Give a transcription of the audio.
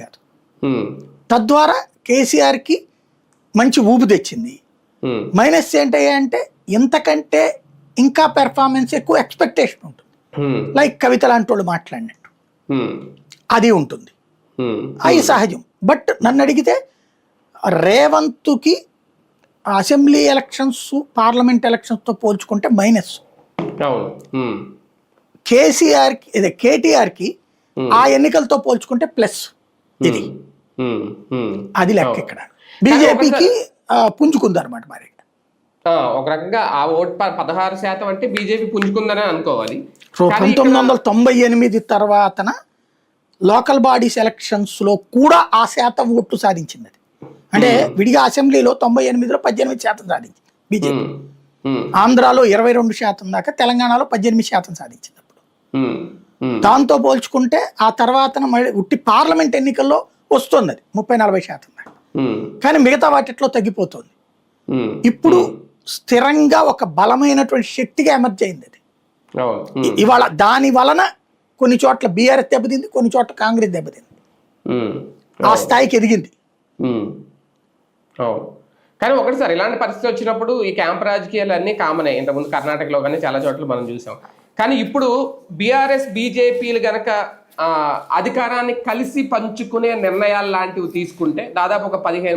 గారు. తద్వారా కేసీఆర్కి మంచి ఊపు తెచ్చింది. మైనస్ ఏంటంటే ఇంతకంటే ఇంకా పెర్ఫార్మెన్స్ ఎక్కువ ఎక్స్పెక్టేషన్ ఉంటుంది. లైక్ కవిత లాంటి వాళ్ళు మాట్లాడినట్టు అది ఉంటుంది, అది సహజం. బట్ నన్ను అడిగితే రేవంత్కి అసెంబ్లీ ఎలక్షన్స్ పార్లమెంట్ ఎలక్షన్స్తో పోల్చుకుంటే మైనస్. కేసీఆర్కి ఇదే కేటీఆర్కి ఆ ఎన్నికలతో పోల్చుకుంటే ప్లస్. ఇది అది లెక్క. ఇక్కడ బీజేపీకి పుంజుకుంది అనమాట. మరి ఒక రకంగా ఆ ఓట్ 16% అంటే బీజేపీ పుంజుకుందని అనుకోవాలి. 1998 తర్వాతన లోకల్ బాడీస్ ఎలక్షన్స్ లో కూడా ఆ శాతం ఓట్లు సాధించింది. అది అంటే విడిగా అసెంబ్లీలో 98లో 18% సాధించింది బీజేపీ. ఆంధ్రాలో 22% దాకా, తెలంగాణలో 18% సాధించింది అప్పుడు. దాంతో పోల్చుకుంటే ఆ తర్వాతన మళ్ళీ ఉట్టి పార్లమెంట్ ఎన్నికల్లో వస్తుంది అది 30-40% దాకా. కానీ మిగతా వాటిట్లో తగ్గిపోతుంది. ఇప్పుడు స్థిరంగా ఒక బలమైనటువంటి శక్తిగా ఎమర్జ్ అయింది అది ఇవాళ. దాని వలన కొన్ని చోట్ల బీఆర్ఎస్ దెబ్బతింది, కొన్ని చోట్ల కాంగ్రెస్ దెబ్బతింది, ఆ స్థాయికి ఎదిగింది. కానీ ఒకటి సార్, ఇలాంటి పరిస్థితి వచ్చినప్పుడు ఈ క్యాంప్ రాజకీయాలు అన్నీ కామన్ అయ్యాయి. ఇంతకుముందు కర్ణాటకలో కానీ చాలా చోట్ల మనం చూసాం. కానీ ఇప్పుడు బీఆర్ఎస్ బీజేపీలు గనక అధికారాన్ని కలిసి పంచుకునే నిర్ణయాలు లాంటివి తీసుకుంటే దాదాపు ఒక 15